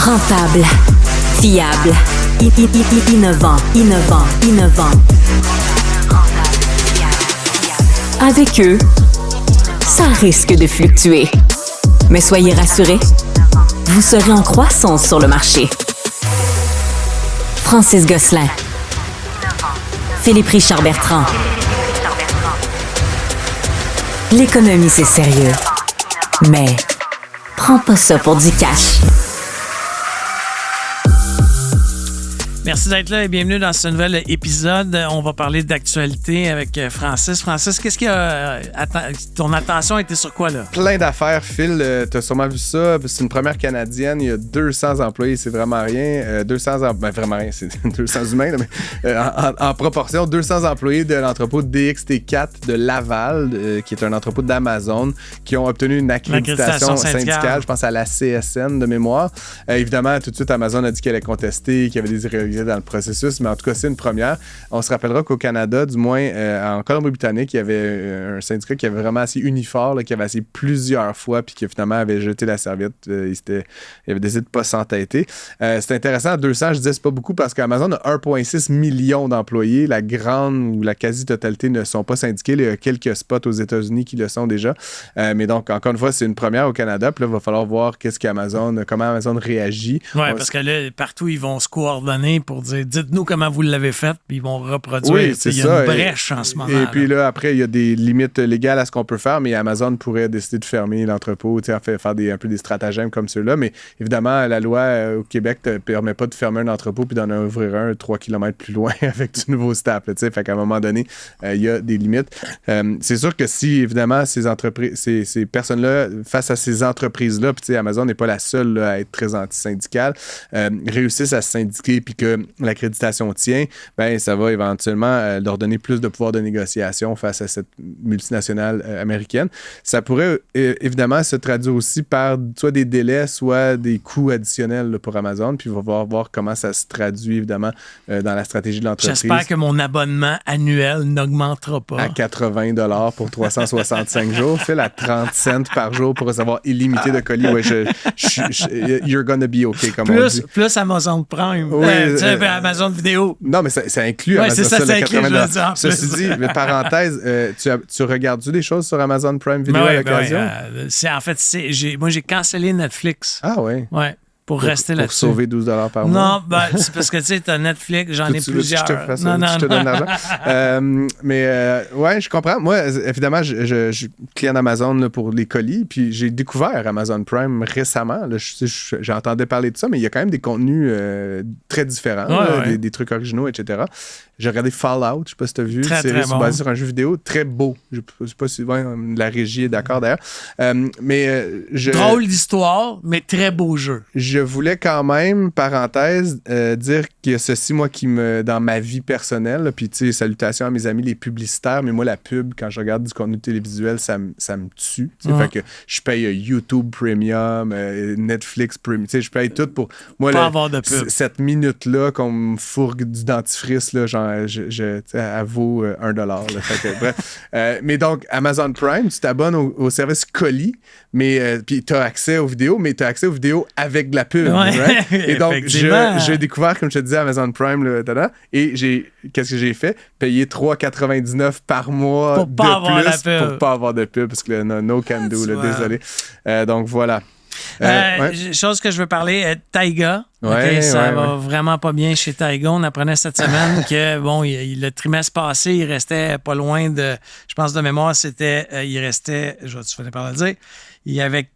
Rentable, fiable, innovant. Avec eux, ça risque de fluctuer. Mais soyez rassurés, vous serez en croissance sur le marché. Francis Gosselin, Philippe Richard Bertrand. L'économie, c'est sérieux. Mais prends pas ça pour du cash. Merci d'être là et bienvenue dans ce nouvel épisode. On va parler d'actualité avec Francis. Francis, qu'est-ce qui a... ton attention a été sur quoi, là? Plein d'affaires, Phil. T'as sûrement vu ça. C'est une première canadienne. Il y a 200 employés. C'est vraiment rien. 200 vraiment rien. C'est 200 humains, là, mais en proportion, 200 employés de l'entrepôt DXT4 de Laval, qui est un entrepôt d'Amazon, qui ont obtenu une accréditation syndicale. Je pense à la CSN de mémoire. Évidemment, tout de suite, Amazon a dit qu'elle est contestée, qu'il y avait des irrégularités dans le processus, mais en tout cas, c'est une première. On se rappellera qu'au Canada, du moins en Colombie-Britannique, il y avait un syndicat qui avait vraiment assez uniforme, là, qui avait essayé plusieurs fois, puis qui finalement avait jeté la serviette. Il avait décidé de ne pas s'entêter. C'est intéressant, 200, je disais, c'est pas beaucoup parce qu'Amazon a 1,6 million d'employés. La grande ou la quasi-totalité ne sont pas syndiqués. Il y a quelques spots aux États-Unis qui le sont déjà. Mais donc, encore une fois, c'est une première au Canada. Puis là, il va falloir voir comment Amazon réagit. Oui, parce que là, partout, ils vont se coordonner pour dire, dites-nous comment vous l'avez fait, puis ils vont reproduire. Oui, c'est ça. Il y a une brèche en ce moment. Et puis là, après, il y a des limites légales à ce qu'on peut faire, mais Amazon pourrait décider de fermer l'entrepôt, faire un peu des stratagèmes comme ceux-là. Mais évidemment, la loi au Québec ne permet pas de fermer un entrepôt puis d'en ouvrir un 3 km plus loin avec du nouveau staff. Fait qu'à un moment donné, il y a des limites. C'est sûr que si, évidemment, ces personnes-là, face à ces entreprises-là, puis Amazon n'est pas la seule là, à être très anti-syndicale, réussissent à se syndiquer puis que l'accréditation tient, ben ça va éventuellement leur donner plus de pouvoir de négociation face à cette multinationale américaine. Ça pourrait évidemment se traduire aussi par soit des délais, soit des coûts additionnels là, pour Amazon, puis on va voir comment ça se traduit évidemment dans la stratégie de l'entreprise. J'espère que mon abonnement annuel n'augmentera pas. À 80 $ pour 365 jours, Phil, à 30 cents par jour pour recevoir illimité de colis. Ouais, you're gonna be okay, comme on dit. Plus Amazon Prime. Oui, Amazon Vidéo. Non, mais ça inclut Amazon. C'est ça inclut, Ceci dit, mais parenthèse, tu regardes-tu des choses sur Amazon Prime Video à l'occasion? Moi, j'ai cancellé Netflix. Ah oui? Ouais. Pour rester là-dessus. Pour sauver 12 $ par mois? Non, c'est parce que tu sais, t'as Netflix, j'en ai plusieurs. Je te donne l'argent. Ouais, je comprends. Moi, évidemment, je suis client d'Amazon là, pour les colis, puis j'ai découvert Amazon Prime récemment. Là, j'entendais parler de ça, mais il y a quand même des contenus très différents, des trucs originaux, etc. J'ai regardé Fallout, je sais pas si tu as vu. C'est basé sur un jeu vidéo très beau. Je sais pas si la régie est d'accord d'ailleurs. Drôle d'histoire, mais très beau jeu. Je voulais quand même, parenthèse, dire qu'il y a ceci, moi, dans ma vie personnelle, puis tu sais, salutations à mes amis les publicitaires, mais moi, la pub, quand je regarde du contenu télévisuel, ça me tue. Fait que je paye YouTube Premium, Netflix Premium, tu sais, je paye tout pour... Moi, avoir de pub. Cette minute-là qu'on me fourgue du dentifrice, là, genre, elle vaut $1. Là, fait que, bref. Mais donc, Amazon Prime, tu t'abonnes au service colis, mais puis tu as accès aux vidéos, mais tu as accès aux vidéos avec de la pub. Right? Et donc, j'ai découvert, comme je te disais, Amazon Prime, là, et qu'est-ce que j'ai fait? Payer $3,99 par mois pour pas avoir la pub. Pour pas avoir de pub, parce que no can do, là, désolé. Donc, voilà. Chose que je veux parler, Taiga. Ça va vraiment pas bien chez Taiga. On apprenait cette semaine que, le trimestre passé, il restait pas loin de... Je pense de mémoire, il restait... Je vais te finir par le dire. Il y avait...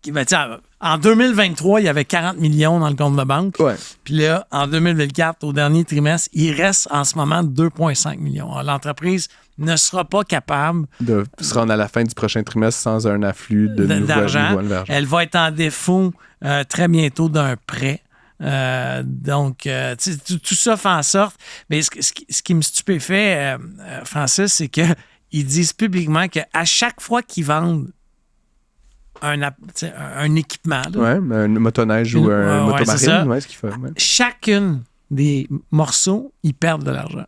en 2023, il y avait 40 millions dans le compte de banque. Ouais. Puis là, en 2024, au dernier trimestre, il reste en ce moment 2,5 millions. Alors, l'entreprise ne sera pas capable de se rendre à la fin du prochain trimestre sans un afflux d'argent. Elle va être en défaut très bientôt d'un prêt. Donc, tout ça fait en sorte... Mais ce qui me stupéfait, Francis, c'est qu'ils disent publiquement qu'à chaque fois qu'ils vendent un équipement... un motoneige ou un motomarine, ce qu'il fait. Chacune des morceaux, ils perdent de l'argent.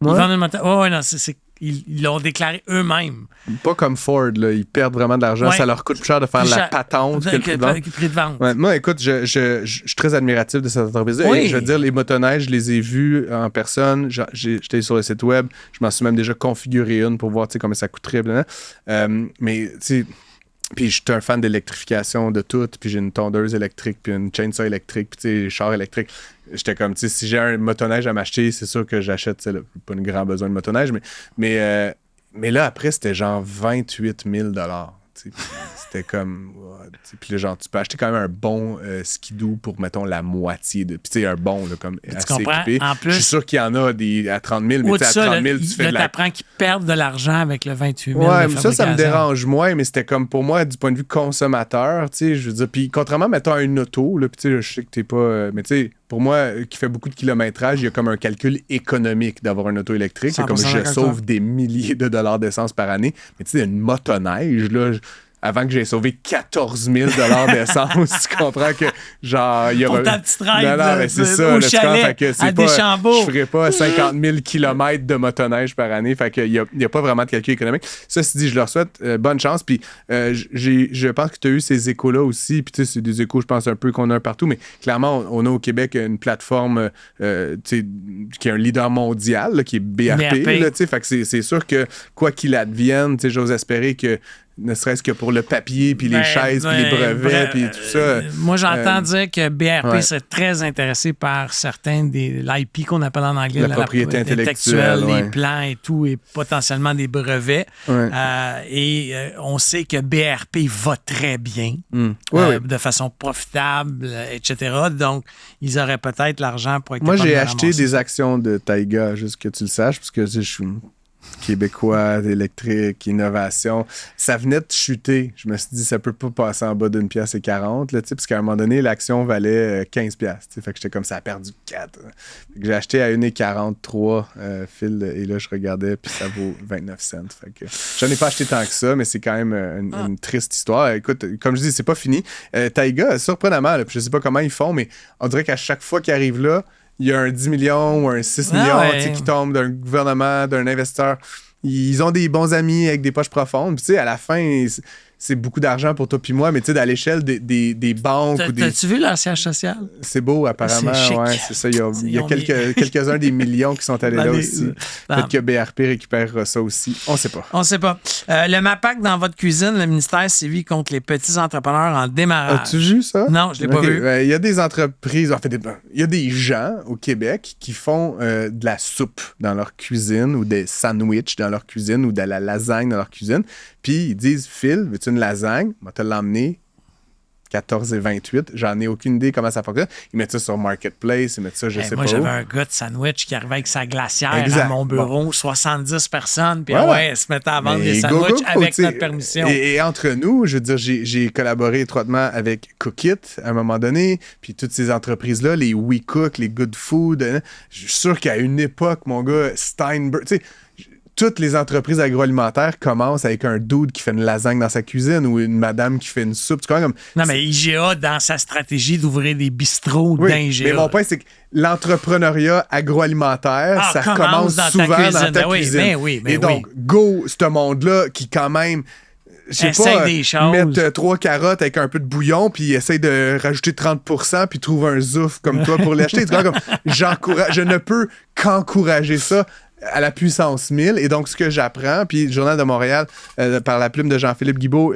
Ils vendent une motoneige. ils l'ont déclaré eux-mêmes. Pas comme Ford, là. Ils perdent vraiment de l'argent. Ça leur coûte plus cher de faire la patente que le prix de vente. Ouais, moi, écoute, je suis très admiratif de cette entreprise-là. Oui. Et je veux dire, les motoneiges, je les ai vus en personne. J'étais sur le site web. Je m'en suis même déjà configuré une pour voir comment ça coûterait. Mais, tu sais... Puis je suis un fan d'électrification de tout, puis j'ai une tondeuse électrique, puis une chainsaw électrique, puis tu sais, char électrique. J'étais comme, tu sais, si j'ai un motoneige à m'acheter, c'est sûr que j'achète, tu sais, pas un grand besoin de motoneige, mais là, après, c'était genre 28 000 $. C'était comme... Puis là, genre, tu peux acheter quand même un bon skidoo pour, mettons, la moitié de... Puis tu sais, un bon, là, comme assez équipé. En plus, je suis sûr qu'il y en a à 30 000, mais tu sais, à 30 000, tu fais de la... t'apprends qu'ils perdent de l'argent avec le 28 000 Ouais, mais ça me dérange moins, mais c'était comme, pour moi, du point de vue consommateur, tu sais, je veux dire... Puis contrairement, mettons, à une auto, là, puis tu sais, je sais que t'es pas... mais tu sais, pour moi, qui fait beaucoup de kilométrage, il y a comme un calcul économique d'avoir une auto électrique. C'est comme je sauve des milliers de dollars d'essence par année. Mais tu sais, une motoneige, là... Avant que j'ai sauvé 14 000 $ d'essence, tu comprends que, genre... Il y pour ta petite ride, non, mais c'est ça, au chalet, fait que à Deschambault. Je ferais pas 50 000 km de motoneige par année, fait qu'il y a pas vraiment de calcul économique. Ceci dit, je leur souhaite bonne chance, puis je pense que tu as eu ces échos-là aussi, puis tu sais, c'est des échos, je pense, un peu qu'on a partout, mais clairement, on a au Québec une plateforme qui est un leader mondial, là, qui est BRP. Là, fait que c'est sûr que, quoi qu'il advienne, j'ose espérer que ne serait-ce que pour le papier, puis les chaises, puis les brevets, puis tout ça. Moi, j'entends dire que BRP serait très intéressé par certains des l'IP qu'on appelle en anglais la propriété intellectuelle, les plans et tout, et potentiellement des brevets. On sait que BRP va très bien, de façon profitable, etc. Donc, ils auraient peut-être l'argent pour être Moi, capable j'ai de acheté ramasser. des actions de Taiga, juste que tu le saches, parce que je suis québécois, électrique, innovation. Ça venait de chuter. Je me suis dit, ça peut pas passer en bas d'une pièce et 40, là, parce qu'à un moment donné, l'action valait 15 pièces. Fait que j'étais comme, ça a perdu 4. Fait que j'ai acheté à 1,43 Phil, et là, je regardais, puis ça vaut 29 cents. Fait que j'en ai pas acheté tant que ça, mais c'est quand même une triste histoire. Écoute, comme je dis, c'est pas fini. Taiga, surprenamment, là, puis je sais pas comment ils font, mais on dirait qu'à chaque fois qu'ils arrivent là, il y a un 10 millions ou un 6 millions qui tombe d'un gouvernement, d'un investisseur. Ils ont des bons amis avec des poches profondes. Puis, tu sais, à la fin, c'est beaucoup d'argent pour toi puis moi, mais tu sais, à l'échelle des banques ou des... T'as-tu vu leur siège social? C'est beau, apparemment. C'est chic. Ouais, c'est ça. Il y a quelques-uns des millions qui sont allés là aussi. Peut-être que BRP récupérera ça aussi. On sait pas. On sait pas. Le MAPAC dans votre cuisine, le ministère sévit contre les petits entrepreneurs en démarrage. As-tu vu ça? Non, je l'ai pas vu. Il y a des entreprises, il y a des gens au Québec qui font de la soupe dans leur cuisine ou des sandwichs dans leur cuisine ou de la lasagne dans leur cuisine. Puis ils disent, Phil, veux-tu une lasagne? On va te l'emmener. 14 et 28. J'en ai aucune idée comment ça fonctionne. Ils mettent ça sur Marketplace, ils mettent ça, je sais moi, pas. Moi, où. j'avais un gars de sandwich qui arrivait avec sa glacière Exact. à mon bureau, 70 personnes, puis ouais, se mettait à vendre des sandwichs avec notre permission. Et entre nous, je veux dire, j'ai collaboré étroitement avec Cookit à un moment donné, puis toutes ces entreprises-là, les WeCook, les Good Food. Je suis sûr qu'à une époque, mon gars, Steinberg, tu sais, toutes les entreprises agroalimentaires commencent avec un dude qui fait une lasagne dans sa cuisine ou une madame qui fait une soupe. Tu vois, comme, non, mais IGA, dans sa stratégie d'ouvrir des bistrots d'IGA. Mais mon point, c'est que l'entrepreneuriat agroalimentaire, ça commence souvent dans ta cuisine. Et donc, go, ce monde-là qui, quand même, je sais pas, mettre 3 carottes avec un peu de bouillon, puis essaye de rajouter 30%, puis trouve un zouf comme toi pour l'acheter. Tu vois, comme, je ne peux qu'encourager ça à la puissance 1000. Et donc, ce que j'apprends, puis le Journal de Montréal, par la plume de Jean-Philippe Guibault,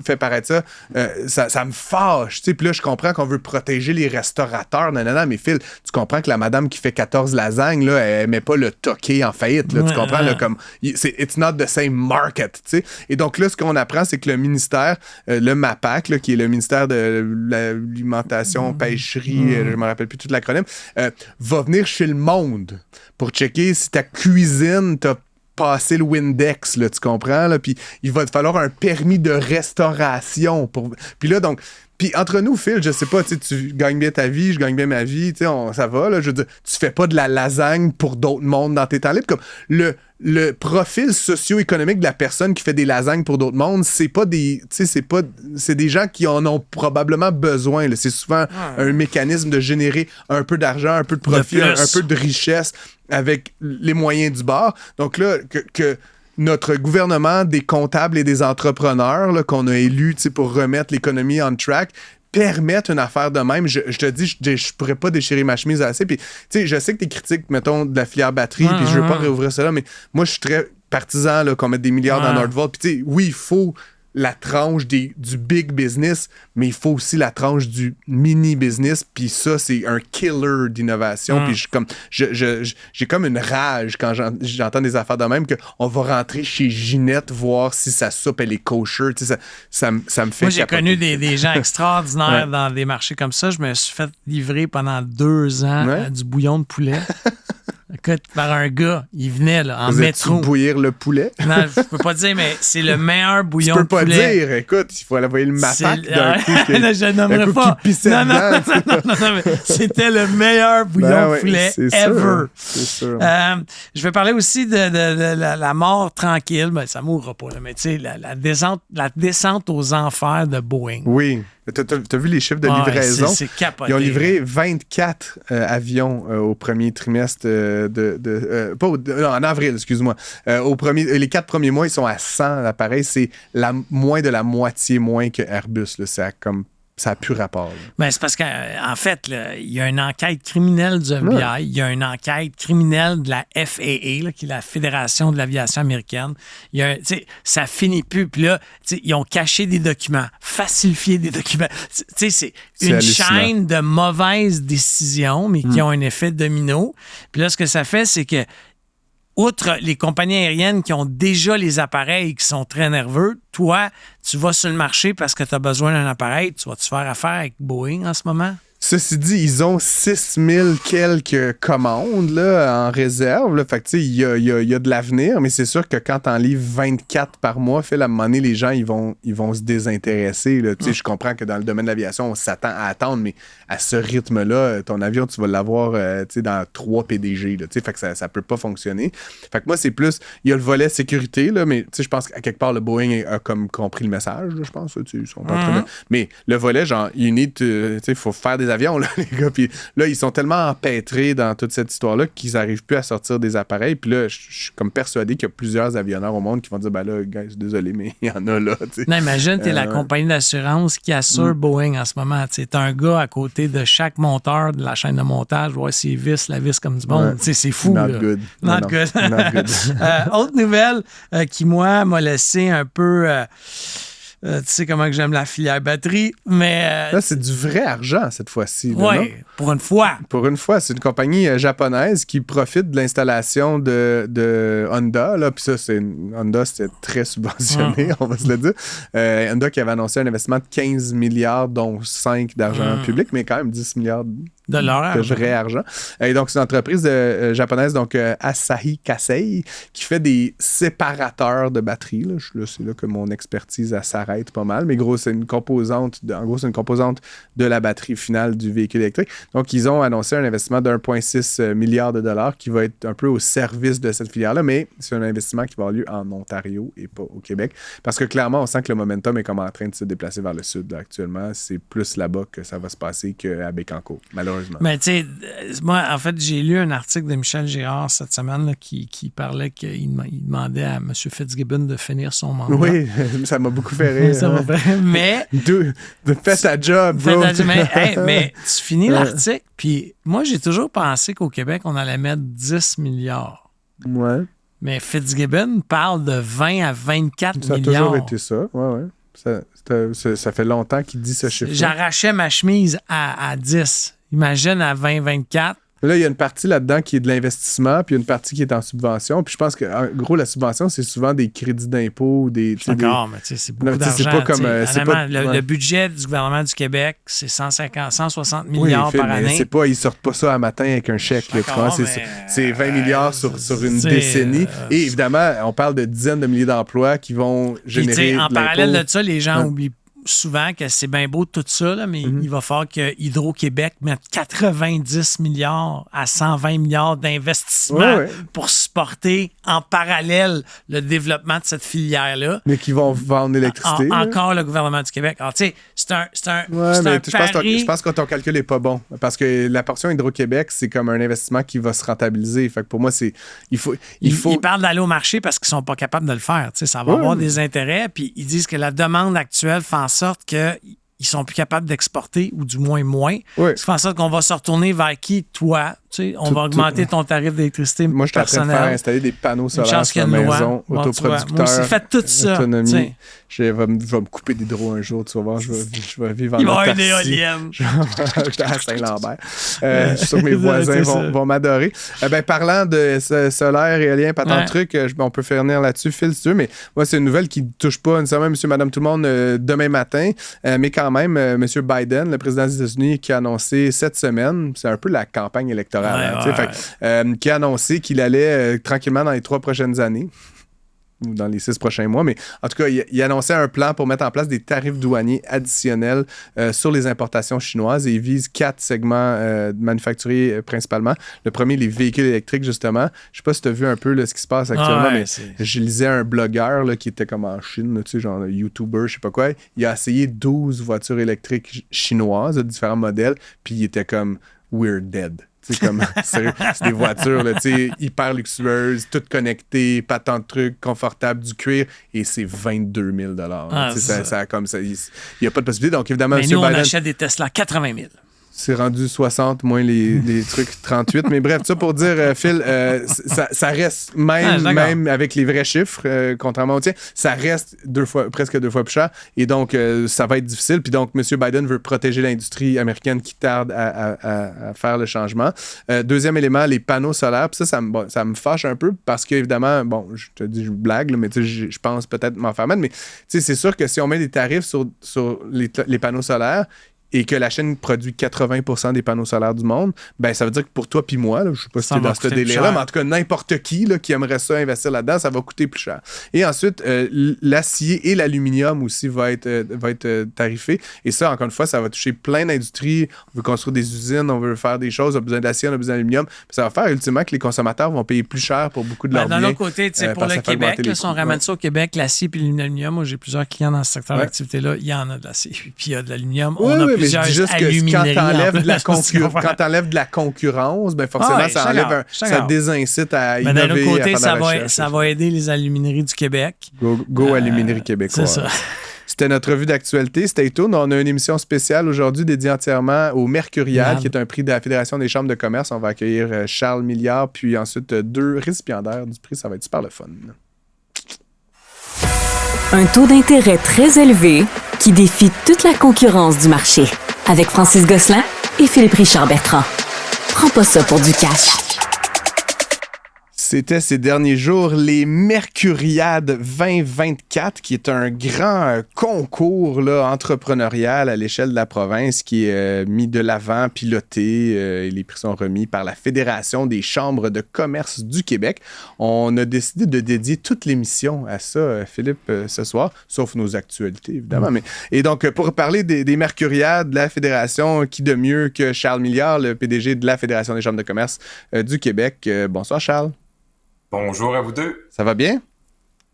fait paraître ça, ça me fâche. Puis là, je comprends qu'on veut protéger les restaurateurs. Non, mais Phil, tu comprends que la madame qui fait 14 lasagnes, là, elle met pas le toqué en faillite. Là, tu comprends? Là, comme, it's not the same market. T'sais? Et donc là, ce qu'on apprend, c'est que le ministère, le MAPAC, là, qui est le ministère de l'alimentation, pêcherie, je me rappelle plus tout l'acronyme, va venir chez le monde pour checker si ta cuisine t'a passé le Windex, là, tu comprends? Là? Puis il va te falloir un permis de restauration. Puis là, donc, Puis entre nous, Phil, je sais pas, tu gagnes bien ta vie, je gagne bien ma vie, ça va, là, je veux dire, tu fais pas de la lasagne pour d'autres mondes dans tes temps libres. Comme le profil socio-économique de la personne qui fait des lasagnes pour d'autres mondes, c'est pas des, c'est des gens qui en ont probablement besoin, là. C'est souvent un mécanisme de générer un peu d'argent, un peu de profit, un peu de richesse avec les moyens du bord. Donc là, que notre gouvernement, des comptables et des entrepreneurs là, qu'on a élus pour remettre l'économie on track, permettent une affaire de même. Je te dis, je pourrais pas déchirer ma chemise assez. Puis, je sais que t'es critique, mettons, de la filière batterie, puis je veux pas réouvrir ça là, mais moi, je suis très partisan là, qu'on mette des milliards dans Nordvolt. Puis, oui, il faut la tranche du big business, mais il faut aussi la tranche du mini business. Puis ça, c'est un killer d'innovation. Puis j'ai comme une rage quand j'entends des affaires de même qu'on va rentrer chez Ginette voir si sa soupe, elle est kosher. Ça me fait Moi, j'ai capoter. connu des gens extraordinaires dans des marchés comme ça. Je me suis fait livrer pendant 2 ans du bouillon de poulet. Écoute, par un gars, il venait là, en métro. Bouillir le poulet? Non, je peux pas dire, mais c'est le meilleur bouillon de poulet. Tu peux pas dire, écoute, il faut aller envoyer le mapac d'un coup. Je nommerai pas. Non, mais c'était le meilleur bouillon de poulet ever. C'est sûr. Je vais parler aussi de la mort tranquille. Ben, ça mourra pas, là, mais tu sais, la descente aux enfers de Boeing. Oui. T'as vu les chiffres de livraison? C'est capoté. Ils ont livré 24 avions au premier trimestre en avril, excuse-moi. Les 4 premiers mois, ils sont à 100 appareils. C'est moins de la moitié moins que Airbus. Là. Ça n'a plus rapport. Ben, c'est parce qu'en fait, il y a une enquête criminelle du FBI, il y a une enquête criminelle de la FAA, là, qui est la Fédération de l'aviation américaine. Ça finit plus. Puis là, ils ont caché des documents, falsifié des documents. C'est une hallucinant. chaîne de mauvaises décisions, mais qui ont un effet domino. Puis là, ce que ça fait, c'est que outre les compagnies aériennes qui ont déjà les appareils et qui sont très nerveux, toi, tu vas sur le marché parce que tu as besoin d'un appareil, tu vas te faire affaire avec Boeing en ce moment? Ceci dit, ils ont 6000 quelques commandes là, en réserve. Là. Fait que, il y a de l'avenir, mais c'est sûr que quand t'en livres 24 par mois, à un moment donné, les gens ils vont se désintéresser. Là. Je comprends que dans le domaine de l'aviation, on s'attend à attendre, mais à ce rythme-là, ton avion, tu vas l'avoir dans 3 PDG. Là, fait que ça peut pas fonctionner. Fait que moi, c'est plus, il y a le volet sécurité, là, mais je pense qu'à quelque part, le Boeing a comme compris le message, là, je pense. Ils sont pas en train de... Mais le volet, genre, il faut faire des avions, là, les gars. Puis là, ils sont tellement empêtrés dans toute cette histoire-là qu'ils n'arrivent plus à sortir des appareils. Puis là, je suis comme persuadé qu'il y a plusieurs avionneurs au monde qui vont dire, ben là, gars, désolé, mais il y en a là. T'sais. Non, imagine, t'es la compagnie d'assurance qui assure Boeing en ce moment. T'es un gars à côté de chaque monteur de la chaîne de montage, voir s'il visse la vis comme du monde. C'est fou. Not là. good. Not good. Not good. Autre nouvelle qui, moi, m'a laissé un peu... tu sais comment que j'aime la filière batterie, mais... Là, c'est du vrai argent, cette fois-ci. Oui, pour une fois. Pour une fois, c'est une compagnie japonaise qui profite de l'installation de Honda. Là, puis ça, Honda, c'était très subventionné, on va se le dire. Honda qui avait annoncé un investissement de 15 milliards, dont 5 d'argent public, mais quand même 10 milliards de vrai argent. Et donc, c'est une entreprise japonaise, donc Asahi Kasei, qui fait des séparateurs de batteries. Là. C'est là que mon expertise s'arrête pas mal. Mais gros, c'est une composante de la batterie finale du véhicule électrique. Donc, ils ont annoncé un investissement d'1,6 milliard de dollars qui va être un peu au service de cette filière-là, mais c'est un investissement qui va avoir lieu en Ontario et pas au Québec. Parce que clairement, on sent que le momentum est comme en train de se déplacer vers le sud. Là, actuellement, c'est plus là-bas que ça va se passer qu'à Bécancour, malheureusement. Mais tu sais, moi, en fait, j'ai lu un article de Michel Girard cette semaine là, qui parlait qu'il demandait à M. Fitzgibbon de finir son mandat. Oui, ça m'a beaucoup fait rire. Ça m'a fait... Mais... Fais ta job, bro. Mais tu finis l'article, puis moi, j'ai toujours pensé qu'au Québec, on allait mettre 10 milliards. Ouais. Mais Fitzgibbon parle de 20 à 24 milliards. Ça a toujours été ça, ouais. Ça fait longtemps qu'il dit ce chiffre. J'arrachais ma chemise à 10. Imagine à 20-24. Là, il y a une partie là-dedans qui est de l'investissement, puis il y a une partie qui est en subvention. Puis je pense que, en gros, la subvention, c'est souvent des crédits d'impôt ou des... D'accord, mais tu sais, c'est beaucoup d'argent. C'est pas comme... Le budget du gouvernement du Québec, c'est 160 milliards par année. C'est pas, ils sortent pas ça un matin avec un chèque. C'est 20 milliards sur une décennie. Et évidemment, on parle de dizaines de milliers d'emplois qui vont générer en parallèle de ça, les gens oublient souvent que c'est bien beau tout ça, là, mais il va falloir que Hydro-Québec mette 90 milliards à 120 milliards d'investissement pour supporter en parallèle le développement de cette filière-là. Mais qui vont vendre l'électricité. Encore le gouvernement du Québec. Alors, tu sais, c'est un je pense que ton calcul n'est pas bon. Parce que la portion Hydro-Québec, c'est comme un investissement qui va se rentabiliser. Fait que pour moi, Ils parlent d'aller au marché parce qu'ils sont pas capables de le faire. Tu sais, ça va avoir des intérêts. Puis ils disent que la demande actuelle fait en sorte qu'ils sont plus capables d'exporter, ou du moins. Ça fait en sorte qu'on va se retourner vers qui? Toi. Tu sais, on va augmenter ton tarif d'électricité. Moi, je suis en train de faire installer des panneaux solaires sur la maison, autoproducteurs, faites tout ça. Autonomie. Je vais me couper d'hydro un jour, tu vas voir, je vais vivre en autarcie. Il va y avoir une éolienne. J'étais à Saint-Lambert. Je suis sûr que mes voisins vont m'adorer. Parlant de solaire, éolien, pas tant de trucs, on peut faire venir là-dessus, Phil, si tu veux, mais moi, c'est une nouvelle qui ne touche pas nécessairement monsieur, madame, tout le monde demain matin, mais quand même, M. Biden, le président des États-Unis, qui a annoncé cette semaine, c'est un peu la campagne électorale, qui a annoncé qu'il allait tranquillement dans les 3 prochaines années, ou dans les 6 prochains mois, mais en tout cas, il annonçait un plan pour mettre en place des tarifs douaniers additionnels sur les importations chinoises, et il vise 4 segments manufacturiers principalement. Le premier, les véhicules électriques, justement. Je sais pas si tu as vu un peu là, ce qui se passe actuellement, mais je lisais un blogueur là, qui était comme en Chine, là, tu sais, genre YouTuber, je sais pas quoi. Il a essayé 12 voitures électriques chinoises de différents modèles, puis il était comme « We're dead ». C'est comme, sérieux, c'est des voitures là, hyper luxueuses, toutes connectées, pas tant de trucs, confortables, du cuir, et c'est 22 000 ça, comme ça, il n'y a pas de possibilité. Donc, évidemment, mais nous, on achète des Tesla 80 000. C'est rendu 60 moins les trucs 38. Mais bref, ça pour dire, Phil, ça reste, même avec les vrais chiffres, contrairement au tien, ça reste presque 2 fois plus cher. Et donc, ça va être difficile. Puis donc, M. Biden veut protéger l'industrie américaine qui tarde à faire le changement. Deuxième élément, les panneaux solaires. Puis ça me fâche un peu parce qu'évidemment, bon, je te dis, je blague, là, mais je pense peut-être m'en faire mal. Mais c'est sûr que si on met des tarifs sur les panneaux solaires, et que la Chine produit 80% des panneaux solaires du monde, ben ça veut dire que pour toi puis moi, là, je sais pas si tu es dans ce délire-là, mais en tout cas, n'importe qui là, qui aimerait ça investir là-dedans, ça va coûter plus cher. Et ensuite, l'acier et l'aluminium aussi va être tarifé. Et ça, encore une fois, ça va toucher plein d'industries. On veut construire des usines, on veut faire des choses, on a besoin d'acier, on a besoin d'aluminium. Puis ça va faire ultimement que les consommateurs vont payer plus cher pour beaucoup de leurs biens. D'un autre côté, pour le Québec, si on ramène ça au Québec, l'acier et l'aluminium, moi j'ai plusieurs clients dans ce secteur d'activité-là, il y en a de l'acier, puis il y a de l'aluminium. On a plusieurs alumineries. Quand t'enlèves de la concurrence, ben forcément, ça désincite à innover. Mais d'un autre côté, ça va aider les alumineries du Québec. Go Aluminerie québécoise. C'est ça. C'était notre revue d'actualité. Stay tuned. On a une émission spéciale aujourd'hui dédiée entièrement au Mercurial, qui est un prix de la Fédération des chambres de commerce. On va accueillir Charles Milliard, puis ensuite 2 récipiendaires du prix. Ça va être super le fun. Un taux d'intérêt très élevé qui défie toute la concurrence du marché. Avec Francis Gosselin et Philippe Richard Bertrand. Prends pas ça pour du cash. C'était ces derniers jours les Mercuriades 2024, qui est un grand concours là, entrepreneurial à l'échelle de la province qui est mis de l'avant, piloté. Et les prix sont remis par la Fédération des chambres de commerce du Québec. On a décidé de dédier toute l'émission à ça, Philippe, ce soir, sauf nos actualités, évidemment. Et donc, pour parler des Mercuriades de la Fédération, qui de mieux que Charles Milliard, le PDG de la Fédération des chambres de commerce du Québec. Bonsoir, Charles. Bonjour à vous deux. Ça va bien?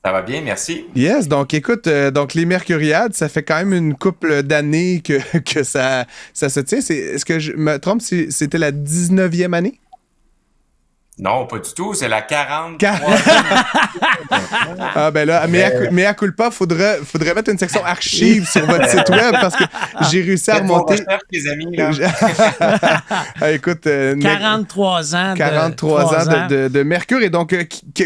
Ça va bien, merci. Yes, donc écoute, donc les Mercuriades, ça fait quand même une couple d'années que ça se tient. Est-ce que je me trompe si c'était la 19e année? Non, pas du tout. C'est la 43e. Ah ben là, mais à culpa, faudrait mettre une section archive sur votre site web parce que j'ai réussi à remonter. Les amis, là. Écoute, 43 ans. 43 ans de Mercure. Et donc,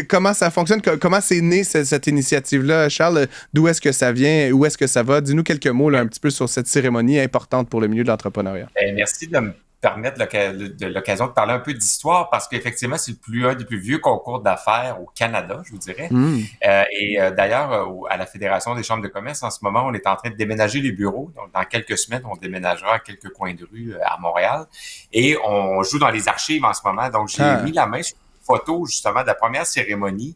comment ça fonctionne? Comment c'est né cette initiative-là, Charles? D'où est-ce que ça vient? Où est-ce que ça va? Dis-nous quelques mots là, un petit peu sur cette cérémonie importante pour le milieu de l'entrepreneuriat. Merci de me permettre l'occasion de parler un peu d'histoire parce qu'effectivement, c'est un des plus vieux concours d'affaires au Canada, je vous dirais. D'ailleurs, à la Fédération des chambres de commerce, en ce moment, on est en train de déménager les bureaux. Donc, dans quelques semaines, on déménagera à quelques coins de rue à Montréal. Et on joue dans les archives en ce moment. Donc, j'ai mis la main sur une photo, justement, de la première cérémonie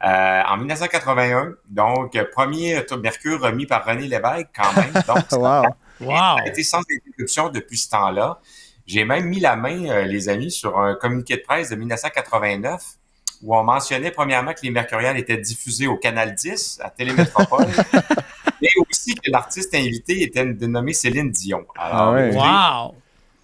En 1981, donc, premier Mercure remis par René Lévesque quand même. Donc, wow. Ça a été sans interruption depuis ce temps-là. J'ai même mis la main, les amis, sur un communiqué de presse de 1989 où on mentionnait premièrement que les Mercuriales étaient diffusés au Canal 10 à Télémétropole, mais aussi que l'artiste invité était dénommée Céline Dion. Alors, wow!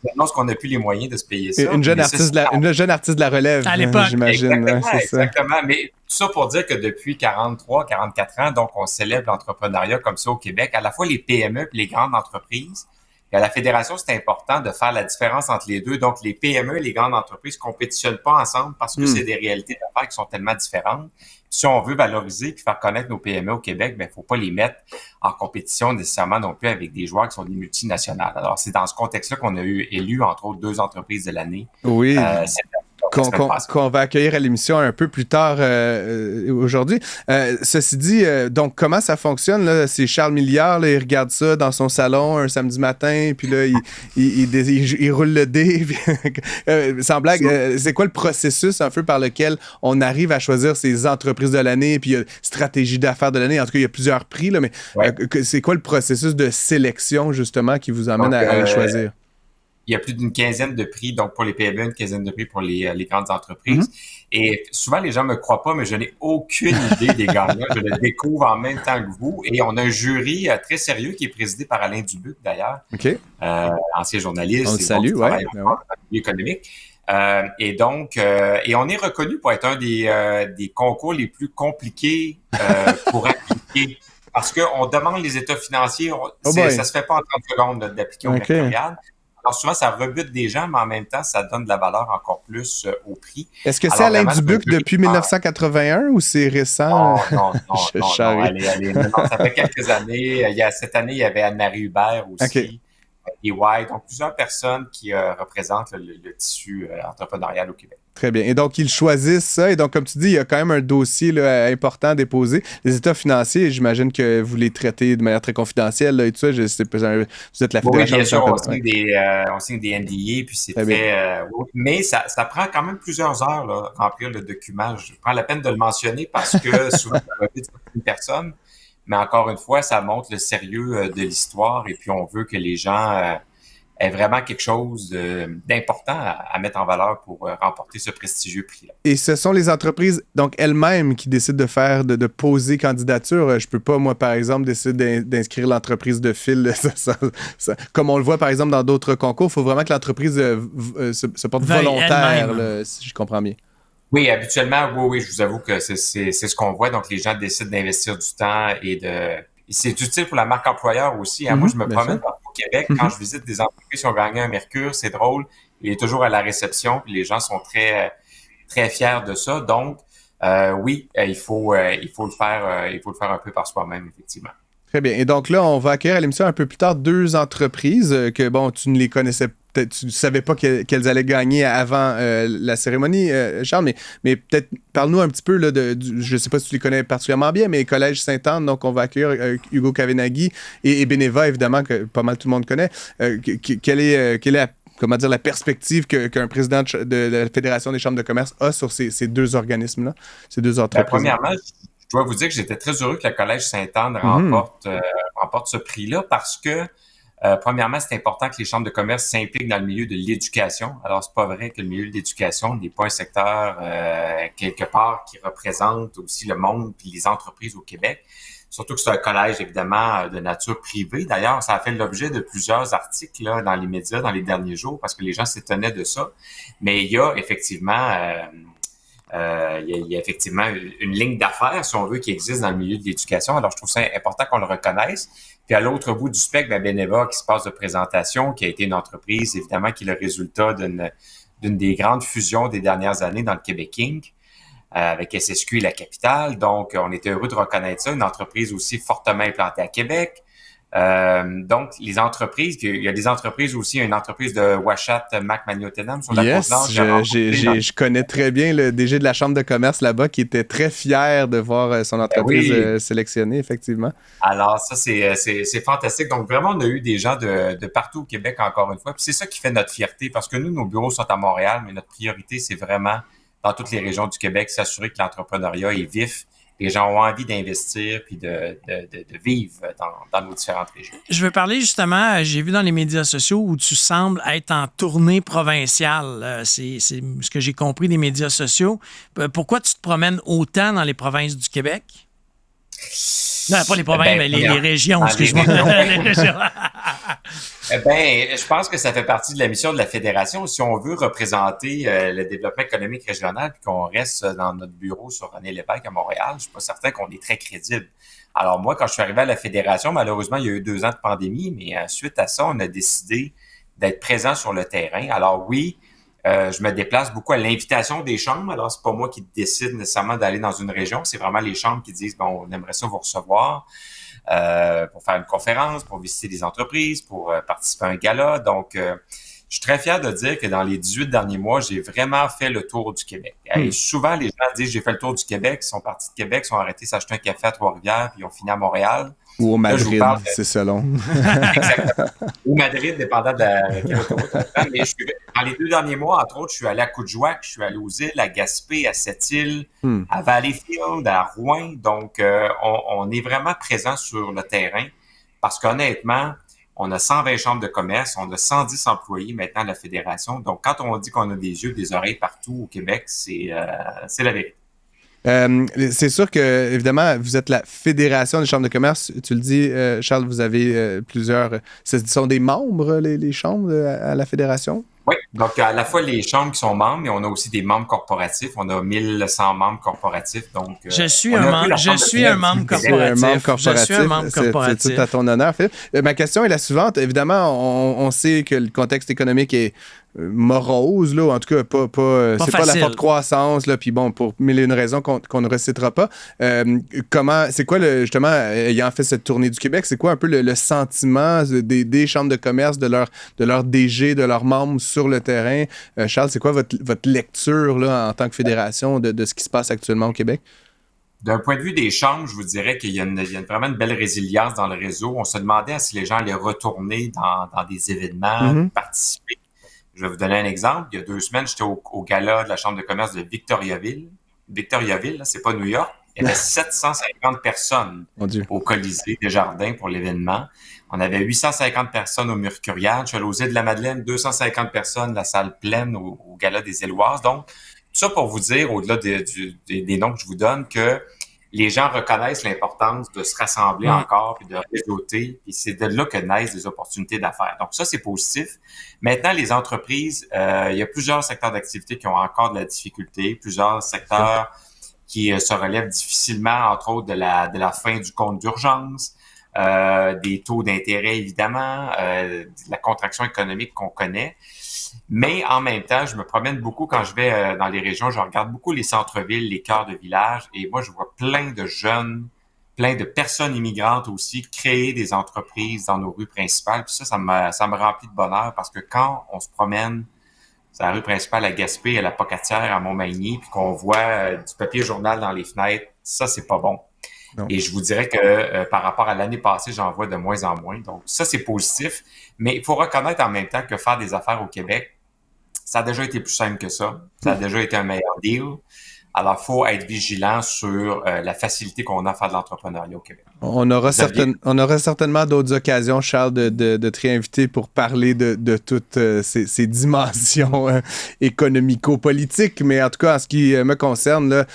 Je pense qu'on n'a plus les moyens de se payer ça. Une jeune artiste de la relève, à l'époque. J'imagine. Exactement. Mais tout ça pour dire que depuis 44 ans, donc on célèbre l'entrepreneuriat comme ça au Québec, à la fois les PME et les grandes entreprises. Et à la Fédération, c'est important de faire la différence entre les deux. Donc, les PME et les grandes entreprises ne compétitionnent pas ensemble parce que c'est des réalités d'affaires qui sont tellement différentes. Si on veut valoriser et faire connaître nos PME au Québec, il ne faut pas les mettre en compétition nécessairement non plus avec des joueurs qui sont des multinationales. Alors, c'est dans ce contexte-là qu'on a élu, entre autres, 2 entreprises de l'année. Oui. Qu'on va accueillir à l'émission un peu plus tard aujourd'hui. Ceci dit, donc, comment ça fonctionne? Là? C'est Charles Milliard, là, il regarde ça dans son salon un samedi matin, puis là, il roule le dé. Sans blague, c'est quoi le processus un peu par lequel on arrive à choisir ces entreprises de l'année, puis il y a stratégie d'affaires de l'année. En tout cas, il y a plusieurs prix, là, mais c'est quoi le processus de sélection, justement, qui vous emmène à les choisir? Il y a plus d'une quinzaine de prix, donc pour les PME, une quinzaine de prix pour les grandes entreprises. Et souvent, les gens me croient pas, mais je n'ai aucune idée des gagnants. Je le découvre en même temps que vous. Et on a un jury très sérieux qui est présidé par Alain Dubuc, d'ailleurs, ancien journaliste. On le salue, dans le milieu économique. Et donc, et on est reconnu pour être un des concours les plus compliqués pour appliquer. Parce qu'on demande les états financiers. Ça se fait pas en 30 secondes d'appliquer au Mercurial. Alors souvent, ça rebute des gens, mais en même temps, ça donne de la valeur encore plus au prix. Est-ce que c'est Alain Dubuc depuis 1981 ou c'est récent? Non, ça fait quelques années. Cette année, il y avait Anne-Marie Hubert aussi. Et donc plusieurs personnes qui représentent le tissu entrepreneurial au Québec. Très bien. Et donc, ils choisissent ça. Et donc, comme tu dis, il y a quand même un dossier là, important à déposer. Les états financiers, j'imagine que vous les traitez de manière très confidentielle là, et tout ça. Vous êtes la Fédération. Oui, bien sûr, on signe des NDA, puis c'est très... mais ça prend quand même plusieurs heures, là, remplir le document. Je prends la peine de le mentionner parce que souvent, ça va vite une personne. Mais encore une fois, ça montre le sérieux de l'histoire et puis on veut que les gens aient vraiment quelque chose d'important à mettre en valeur pour remporter ce prestigieux prix-là. Et ce sont les entreprises, donc elles-mêmes, qui décident de poser candidature. Je peux pas, moi, par exemple, décider d'inscrire l'entreprise de fil. Comme on le voit, par exemple, dans d'autres concours, il faut vraiment que l'entreprise se porte volontaire, là, si je comprends bien. Oui, habituellement, oui, je vous avoue que c'est ce qu'on voit. Donc, les gens décident d'investir du temps et c'est utile pour la marque employeur aussi. Hein. Moi, je me promène partout au Québec. Quand je visite des entreprises qui ont gagné un Mercure, c'est drôle. Il est toujours à la réception, puis les gens sont très, très fiers de ça. Donc, oui, il faut le faire. Il faut le faire un peu par soi-même, effectivement. Très bien. Et donc là, on va accueillir à l'émission un peu plus tard 2 entreprises que, bon, tu ne les connaissais peut-être, tu ne savais pas qu'elles allaient gagner avant la cérémonie, Charles, mais peut-être parle-nous un petit peu, là, je ne sais pas si tu les connais particulièrement bien, mais Collège Sainte-Anne, donc on va accueillir Hugo Kavenaghi et Beneva, évidemment, que pas mal tout le monde connaît. Quelle est la perspective qu'un président de la Fédération des chambres de commerce a sur ces 2 organismes-là, ces 2 entreprises? Premièrement, je dois vous dire que j'étais très heureux que le Collège Sainte-Anne remporte ce prix-là parce que, premièrement, c'est important que les chambres de commerce s'impliquent dans le milieu de l'éducation. Alors, c'est pas vrai que le milieu de l'éducation n'est pas un secteur, quelque part, qui représente aussi le monde et les entreprises au Québec. Surtout que c'est un collège, évidemment, de nature privée. D'ailleurs, ça a fait l'objet de plusieurs articles là, dans les médias dans les derniers jours parce que les gens s'étonnaient de ça. Mais il y a effectivement... il y a effectivement une ligne d'affaires, si on veut, qui existe dans le milieu de l'éducation. Alors, je trouve ça important qu'on le reconnaisse. Puis, à l'autre bout du spectre, Beneva, qui se passe de présentation, qui a été une entreprise, évidemment, qui est le résultat d'une des grandes fusions des dernières années dans le Québec Inc., avec SSQ et la capitale. Donc, on était heureux de reconnaître ça. Une entreprise aussi fortement implantée à Québec. Donc, les entreprises, il y a des entreprises aussi, une entreprise de Ouachat, Mac-Magnotenam sur la Côte-Nord. Je connais très bien le DG de la Chambre de commerce là-bas qui était très fier de voir son entreprise sélectionnée, effectivement. Alors, ça, c'est fantastique. Donc, vraiment, on a eu des gens de partout au Québec, encore une fois. Puis c'est ça qui fait notre fierté parce que nous, nos bureaux sont à Montréal, mais notre priorité, c'est vraiment dans toutes les régions du Québec, s'assurer que l'entrepreneuriat est vif. Les gens ont envie d'investir puis de vivre dans nos différentes régions. Je veux parler justement, j'ai vu dans les médias sociaux où tu sembles être en tournée provinciale. C'est ce que j'ai compris des médias sociaux. Pourquoi tu te promènes autant dans les provinces du Québec? Non, pas les provinces, mais les régions, excuse-moi. Les régions. Je pense que ça fait partie de la mission de la Fédération. Si on veut représenter le développement économique régional puis qu'on reste dans notre bureau sur René Lévesque à Montréal, je suis pas certain qu'on est très crédible. Alors moi, quand je suis arrivé à la Fédération, malheureusement, il y a eu 2 ans de pandémie, mais suite à ça, on a décidé d'être présent sur le terrain. Alors oui, je me déplace beaucoup à l'invitation des chambres. Alors, c'est pas moi qui décide nécessairement d'aller dans une région. C'est vraiment les chambres qui disent, bon, on aimerait ça vous recevoir pour faire une conférence, pour visiter des entreprises, pour participer à un gala. Donc, je suis très fier de dire que dans les 18 derniers mois, j'ai vraiment fait le tour du Québec. Et souvent, les gens disent, j'ai fait le tour du Québec, ils sont partis de Québec, ils sont arrêtés s'acheter un café à Trois-Rivières, puis ils ont fini à Montréal. Ou au Madrid, c'est selon. Exactement. Ou Madrid, dépendant de la autoroute. Mais dans les 2 derniers mois, entre autres, je suis allé à Coudjouac, je suis allé aux îles, à Gaspé, à Sept-Îles, à Valleyfield, à Rouyn. Donc, on est vraiment présent sur le terrain parce qu'honnêtement, on a 120 chambres de commerce, on a 110 employés maintenant à la Fédération. Donc, quand on dit qu'on a des yeux, des oreilles partout au Québec, c'est la vérité. C'est sûr que, évidemment, vous êtes la Fédération des chambres de commerce. Tu le dis, Charles, vous avez plusieurs... Ce sont des membres, les chambres à la Fédération? Oui, donc à la fois les chambres qui sont membres, mais on a aussi des membres corporatifs. On a 1100 membres corporatifs. Donc, je suis un membre corporatif. C'est tout à ton honneur, Philippe. Ma question est la suivante. Évidemment, on sait que le contexte économique est morose, là, ou en tout cas, c'est pas la forte croissance, là, puis bon, pour mille et une raisons qu'on ne recitera pas. C'est quoi, justement, ayant fait cette tournée du Québec, c'est quoi un peu le sentiment des chambres de commerce, de leur DG, de leurs membres sur le terrain? Charles, c'est quoi votre lecture là, en tant que fédération de ce qui se passe actuellement au Québec? D'un point de vue des chambres, je vous dirais qu'il y a vraiment une belle résilience dans le réseau. On se demandait si les gens allaient retourner dans des événements, participer. Je vais vous donner un exemple. Il y a 2 semaines, j'étais au gala de la Chambre de commerce de Victoriaville. Victoriaville, là, c'est pas New York. Il y avait 750 personnes au Colisée des Jardins pour l'événement. On avait 850 personnes au Mercurial. Je suis allé aux Îles de la Madeleine, 250 personnes, la salle pleine au gala des Éloises. Donc, tout ça pour vous dire, au-delà des noms que je vous donne, que les gens reconnaissent l'importance de se rassembler encore puis de réseauter. Puis c'est de là que naissent des opportunités d'affaires. Donc ça, c'est positif. Maintenant, les entreprises, il y a plusieurs secteurs d'activité qui ont encore de la difficulté, plusieurs secteurs qui se relèvent difficilement, entre autres de la fin du compte d'urgence, des taux d'intérêt, évidemment, de la contraction économique qu'on connaît. Mais en même temps, je me promène beaucoup quand je vais dans les régions, je regarde beaucoup les centres-villes, les cœurs de village, et moi, je vois plein de jeunes, plein de personnes immigrantes aussi créer des entreprises dans nos rues principales. Puis ça me remplit de bonheur parce que quand on se promène sur la rue principale à Gaspé, à la Pocatière, à Montmagny, puis qu'on voit du papier journal dans les fenêtres, ça, c'est pas bon. Non. Et je vous dirais que par rapport à l'année passée, j'en vois de moins en moins. Donc, ça, c'est positif. Mais il faut reconnaître en même temps que faire des affaires au Québec, ça a déjà été plus simple que ça. Ça a déjà été un meilleur deal. Alors, il faut être vigilant sur la facilité qu'on a à faire de l'entrepreneuriat au Québec. On aura certainement d'autres occasions, Charles, de te réinviter pour parler de toutes ces dimensions économico-politiques. Mais en tout cas, en ce qui me concerne, là,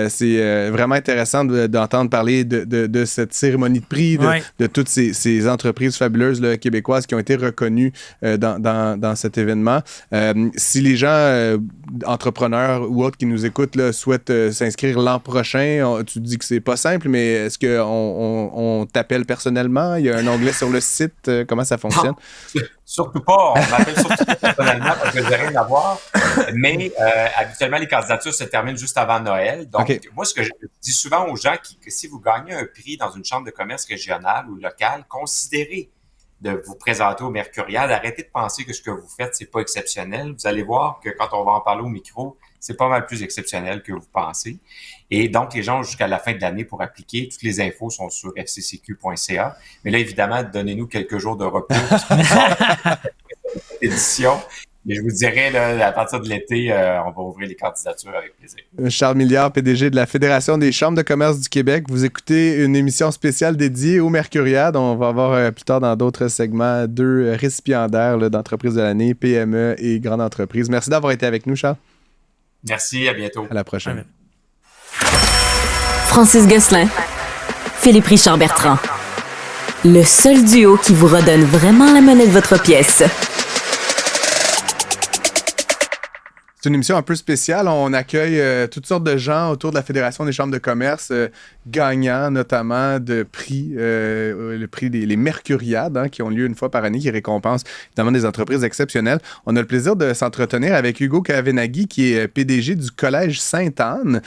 c'est vraiment intéressant d'entendre parler de cette cérémonie de prix, de toutes ces entreprises fabuleuses là, québécoises qui ont été reconnues dans cet événement. Si les gens, entrepreneurs ou autres qui nous écoutent, là, souhaitent s'inscrire l'an prochain, tu dis que c'est pas simple, mais est-ce qu'on t'appelle personnellement? Il y a un onglet sur le site. Comment ça fonctionne? Non, surtout pas. On m'appelle surtout pas personnellement parce que je n'ai rien à voir. Mais habituellement, les candidatures se terminent juste avant Noël. Donc, moi, ce que je dis souvent aux gens, que si vous gagnez un prix dans une chambre de commerce régionale ou locale, considérez de vous présenter au Mercurial. Arrêtez de penser que ce que vous faites, c'est pas exceptionnel. Vous allez voir que quand on va en parler au micro, c'est pas mal plus exceptionnel que vous pensez. Et donc, les gens ont jusqu'à la fin de l'année pour appliquer. Toutes les infos sont sur fccq.ca. Mais là, évidemment, donnez-nous quelques jours de repos parce qu'on sort cette édition. Mais je vous dirais, là, à partir de l'été, on va ouvrir les candidatures avec plaisir. Charles Milliard, PDG de la Fédération des chambres de commerce du Québec. Vous écoutez une émission spéciale dédiée aux Mercuriades. On va avoir plus tard dans d'autres segments 2 récipiendaires d'entreprises de l'année, PME et grandes entreprises. Merci d'avoir été avec nous, Charles. Merci, à bientôt. À la prochaine. Francis Gosselin, Philippe Richard Bertrand. Le seul duo qui vous redonne vraiment la monnaie de votre pièce. C'est une émission un peu spéciale. On accueille toutes sortes de gens autour de la Fédération des chambres de commerce, gagnants notamment de prix, le prix des Mercuriades, qui ont lieu une fois par année, qui récompensent évidemment des entreprises exceptionnelles. On a le plaisir de s'entretenir avec Hugo Kavenaghi, qui est PDG du Collège Sainte-Anne,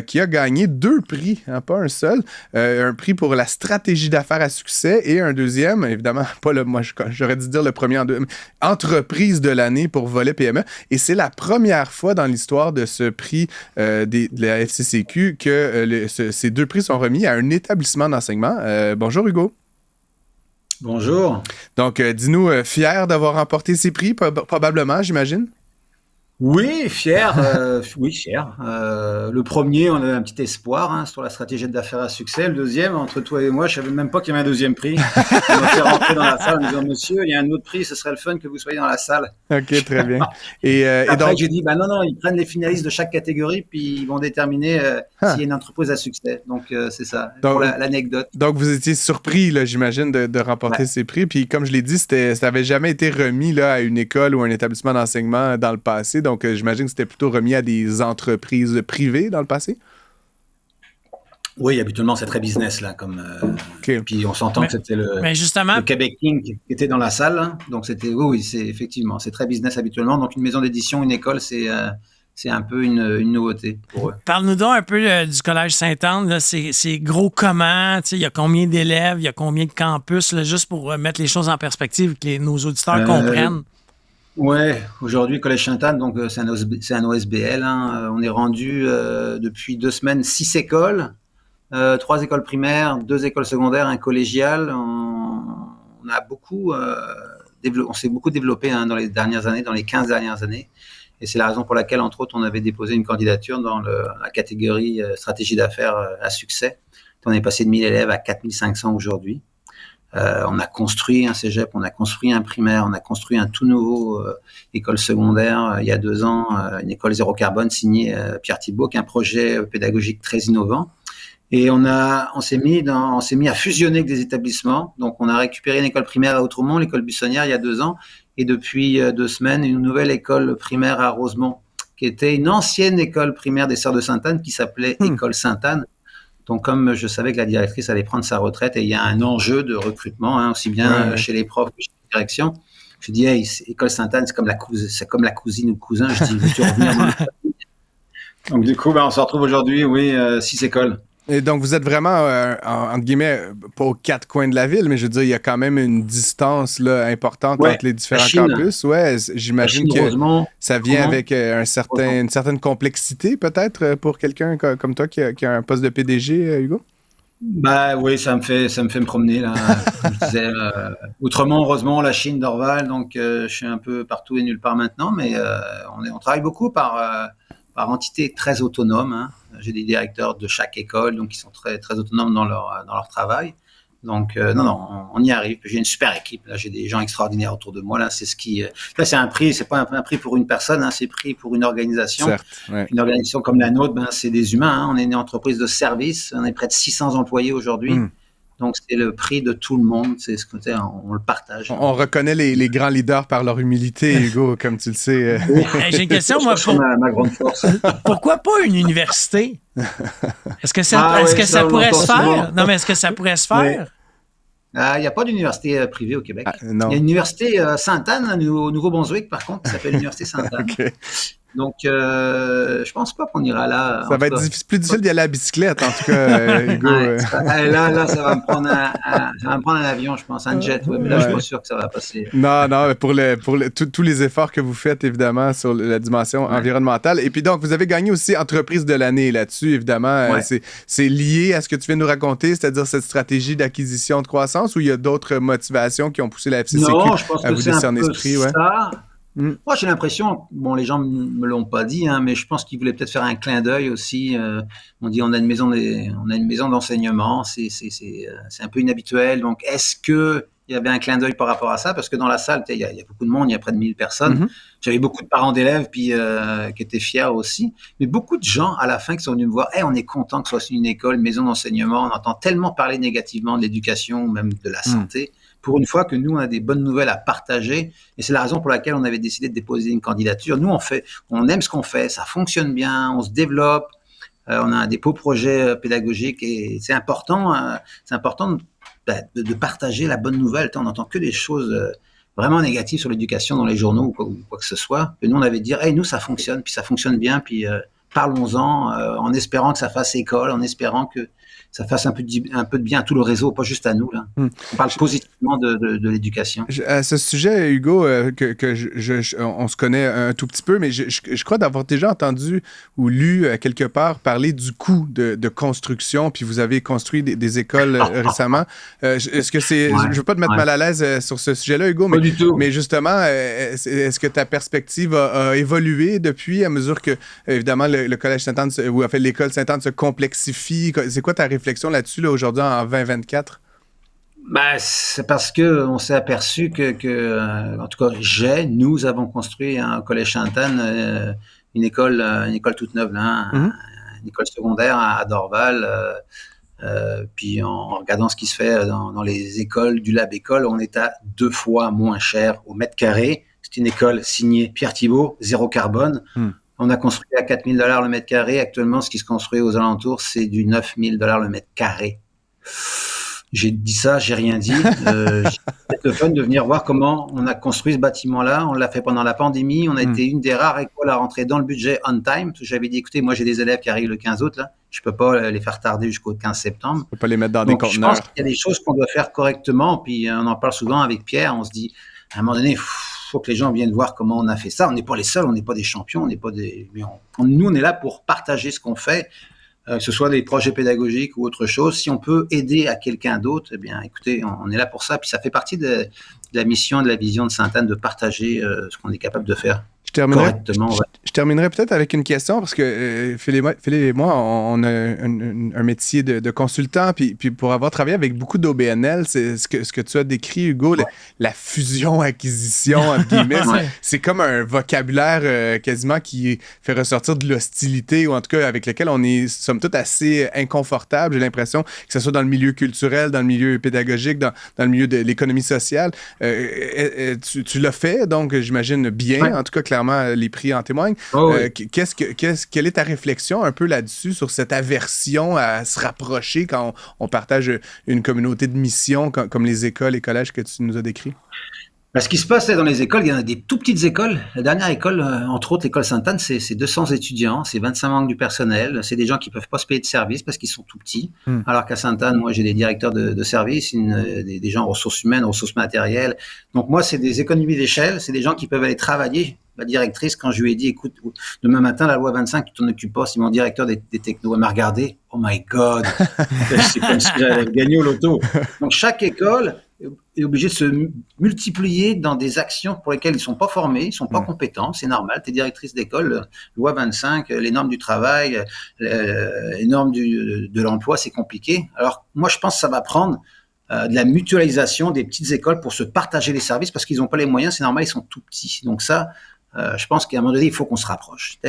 qui a gagné 2 prix, pas un seul. Un prix pour la stratégie d'affaires à succès et un deuxième, évidemment, pas le, moi j'aurais dû dire le premier en deux, entreprise de l'année pour volet PME. Et c'est la première fois dans l'histoire de ce prix de la FCCQ que ces 2 prix sont remis à un établissement d'enseignement. Bonjour Hugo. Bonjour. Donc, dis-nous, fier d'avoir remporté ces prix, probablement, j'imagine? Oui, fier. Oui, fier. Le premier, on avait un petit espoir sur la stratégie d'affaires à succès. Le deuxième, entre toi et moi, je savais même pas qu'il y avait un deuxième prix. On m'a fait rentrer dans la salle en disant, monsieur, il y a un autre prix, ce serait le fun que vous soyez dans la salle. OK, très bien. Et après, donc, j'ai dit, non, ils prennent les finalistes de chaque catégorie, puis ils vont déterminer s'il y a une entreprise à succès. Donc, c'est ça, donc, pour l'anecdote. Donc, vous étiez surpris, là, j'imagine, de remporter ces prix. Puis, comme je l'ai dit, ça n'avait jamais été remis là, à une école ou un établissement d'enseignement dans le passé. Donc, j'imagine que c'était plutôt remis à des entreprises privées dans le passé? Oui, habituellement, c'est très business, là. Okay. Puis, on s'entend que c'était le Québec King qui était dans la salle. Donc, c'était, oui, effectivement, c'est très business habituellement. Donc, une maison d'édition, une école, c'est un peu une nouveauté pour eux. Parle-nous donc un peu du Collège Sainte-Anne. Là, c'est gros comment? Il y a combien d'élèves? Il y a combien de campus? Là, juste pour mettre les choses en perspective, que nos auditeurs comprennent. Oui, aujourd'hui, Collège Sainte-Anne, donc c'est un OSBL. On est rendu depuis 2 semaines 6 écoles, 3 écoles primaires, 2 écoles secondaires, un collégial. On s'est beaucoup développé dans les dernières années, dans les 15 dernières années. Et c'est la raison pour laquelle, entre autres, on avait déposé une candidature dans la catégorie stratégie d'affaires à succès. On est passé de 1000 élèves à 4500 aujourd'hui. On a construit un cégep, on a construit un primaire, on a construit un tout nouveau école secondaire il y a 2 ans, une école zéro carbone signée Pierre Thibault, qui est un projet pédagogique très innovant. Et on s'est mis à fusionner avec des établissements. Donc, on a récupéré une école primaire à Outremont, l'école Buissonnière, il y a 2 ans. Et depuis 2 semaines, une nouvelle école primaire à Rosemont, qui était une ancienne école primaire des Sœurs de Sainte-Anne, qui s'appelait École Sainte-Anne. Donc, comme je savais que la directrice allait prendre sa retraite et il y a un enjeu de recrutement, aussi bien chez les profs que chez la direction, je dis, hey, École Sainte-Anne, c'est comme la cousine ou le cousin. Je dis, veux-tu revenir dans la famille? Donc, du coup, on se retrouve aujourd'hui, 6 écoles. Et donc, vous êtes vraiment, entre guillemets, pas aux 4 coins de la ville, mais je veux dire, il y a quand même une distance là, importante entre les différents campus. Ouais, j'imagine que ça vient avec une certaine complexité, peut-être, pour quelqu'un comme toi qui a un poste de PDG, Hugo? Oui, ça me fait me promener, là. Je disais, Outremont, Rosemont, la Chine, Dorval, donc je suis un peu partout et nulle part maintenant, mais on travaille beaucoup par entité très autonome. J'ai des directeurs de chaque école, donc qui sont très, très autonomes dans leur travail. Donc, on y arrive. J'ai une super équipe. Là, j'ai des gens extraordinaires autour de moi. Là, c'est un prix. C'est pas un prix pour une personne. C'est un prix pour une organisation. Certes, ouais. Une organisation comme la nôtre, c'est des humains. On est une entreprise de service. On est près de 600 employés aujourd'hui. Donc, c'est le prix de tout le monde. C'est ce côté, on le partage. On reconnaît les grands leaders par leur humilité, Hugo, comme tu le sais. J'ai une question, moi. Ma grande force. Pourquoi pas une université? Est-ce que ça pourrait se faire? Non, mais est-ce que ça pourrait se faire? Il n'y a pas d'université privée au Québec. Non. Il y a une université Sainte-Anne au Nouveau-Brunswick, par contre, qui s'appelle l'Université Sainte-Anne. Okay. Donc, je pense pas qu'on ira là. Ça va être plus difficile d'y aller à bicyclette, en tout cas, Hugo. Là, ça va me prendre un avion, je pense, un jet. Mais là, je suis pas sûr que ça va passer. Non, pour tous les efforts que vous faites, évidemment, sur la dimension environnementale. Et puis donc, vous avez gagné aussi Entreprise de l'année là-dessus, évidemment. C'est lié à ce que tu viens de nous raconter, c'est-à-dire cette stratégie d'acquisition de croissance, ou il y a d'autres motivations qui ont poussé la FCCQ à vous décerner ce prix? Moi, j'ai l'impression, bon, les gens me l'ont pas dit, mais je pense qu'ils voulaient peut-être faire un clin d'œil aussi. On dit on a une maison d'enseignement, c'est un peu inhabituel. Donc, est-ce que il y avait un clin d'œil par rapport à ça? Parce que dans la salle, il y a beaucoup de monde, il y a près de 1000 personnes. J'avais beaucoup de parents d'élèves qui étaient fiers aussi. Mais beaucoup de gens, à la fin, qui sont venus me voir, on est content que ce soit une école, une maison d'enseignement. On entend tellement parler négativement de l'éducation, même de la santé. Pour une fois que nous, on a des bonnes nouvelles à partager. Et c'est la raison pour laquelle on avait décidé de déposer une candidature. Nous, on aime ce qu'on fait, ça fonctionne bien, on se développe, on a des beaux projets pédagogiques et c'est important de partager la bonne nouvelle. On n'entend que des choses vraiment négatives sur l'éducation dans les journaux ou quoi que ce soit. Et nous, on avait dit, nous, ça fonctionne, puis ça fonctionne bien, puis parlons-en, en espérant que ça fasse école, en espérant que ça fasse un peu de bien à tout le réseau, pas juste à nous. Là. On parle positivement de l'éducation. À ce sujet, Hugo, on se connaît un tout petit peu, mais je crois d'avoir déjà entendu ou lu quelque part parler du coût de construction, puis vous avez construit des écoles récemment. Est-ce que c'est... Je ne veux pas te mettre mal à l'aise sur ce sujet-là, Hugo, mais justement, est-ce que ta perspective a évolué depuis, à mesure que, évidemment, le Collège Sainte-Anne, ou en fait, l'école Sainte-Anne se complexifie? C'est quoi ta réflexion là-dessus, aujourd'hui, en 2024? C'est parce qu'on s'est aperçu en tout cas, nous avons construit au Collège Sainte-Anne une école toute neuve, une école secondaire à Dorval. Puis en regardant ce qui se fait dans les écoles du Lab École, on est à 2 fois moins cher au mètre carré. C'est une école signée Pierre Thibault, zéro carbone. On a construit à 4 000 $ le mètre carré. Actuellement, ce qui se construit aux alentours, c'est du 9 000 $ le mètre carré. J'ai dit ça, j'ai rien dit. J'ai peut-être le fun de venir voir comment on a construit ce bâtiment-là. On l'a fait pendant la pandémie. On a été une des rares écoles à rentrer dans le budget on time. J'avais dit, écoutez, moi j'ai des élèves qui arrivent le 15 août. Là. Je ne peux pas les faire tarder jusqu'au 15 septembre. On ne peut pas les mettre dans des conteneurs. Je pense qu'il y a des choses qu'on doit faire correctement. Puis on en parle souvent avec Pierre. On se dit, à un moment donné, faut que les gens viennent voir comment on a fait ça. On n'est pas les seuls, on n'est pas des champions, nous, on est là pour partager ce qu'on fait, que ce soit des projets pédagogiques ou autre chose. Si on peut aider à quelqu'un d'autre, eh bien, écoutez, on est là pour ça. Puis ça fait partie de la mission, de la vision de Sainte-Anne, de partager ce qu'on est capable de faire. Je terminerai peut-être avec une question parce que Philippe et moi, on a un métier de consultant, puis pour avoir travaillé avec beaucoup d'OBNL, c'est ce que tu as décrit, Hugo, la fusion-acquisition, entre guillemets, c'est comme un vocabulaire quasiment qui fait ressortir de l'hostilité, ou en tout cas avec lequel on est, somme toute, assez inconfortable. J'ai l'impression que ce soit dans le milieu culturel, dans le milieu pédagogique, dans le milieu de l'économie sociale. Tu l'as fait, donc j'imagine bien, en tout cas clairement, les prix en témoignent. Quelle est ta réflexion un peu là-dessus, sur cette aversion à se rapprocher quand on partage une communauté de mission comme les écoles et collèges que tu nous as décrits? Ce qui se passe dans les écoles, il y en a des tout petites écoles. La dernière école, entre autres l'école Sainte-Anne, c'est 200 étudiants, c'est 25 membres du personnel, c'est des gens qui ne peuvent pas se payer de service parce qu'ils sont tout petits. Alors qu'à Sainte-Anne, moi j'ai des directeurs de service, des gens en ressources humaines, ressources matérielles. Donc moi, c'est des économies d'échelle, c'est des gens qui peuvent aller travailler. Ma directrice, quand je lui ai dit, écoute, demain matin, la loi 25, tu t'en occupes pas, c'est mon directeur des technos. Elle m'a regardé, oh my God, c'est comme si j'avais gagné au loto. Donc chaque école est obligée de se multiplier dans des actions pour lesquelles ils ne sont pas formés, ils ne sont pas compétents, c'est normal. Tu es directrice d'école, loi 25, les normes du travail, les normes de l'emploi, c'est compliqué. Alors moi, je pense que ça va prendre de la mutualisation des petites écoles pour se partager les services parce qu'ils n'ont pas les moyens, c'est normal, ils sont tout petits. Donc ça, je pense qu'à un moment donné, il faut qu'on se rapproche.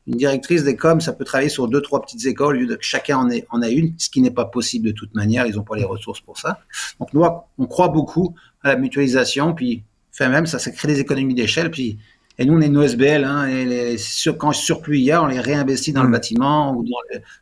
Une directrice des coms, ça peut travailler sur 2-3 petites écoles au lieu de que chacun en a une, ce qui n'est pas possible de toute manière, ils n'ont pas les ressources pour ça. Donc nous, on croit beaucoup à la mutualisation, puis même ça crée des économies d'échelle, puis et nous, on est une OSBL, quand surplus il y a, on les réinvestit dans le bâtiment ou dans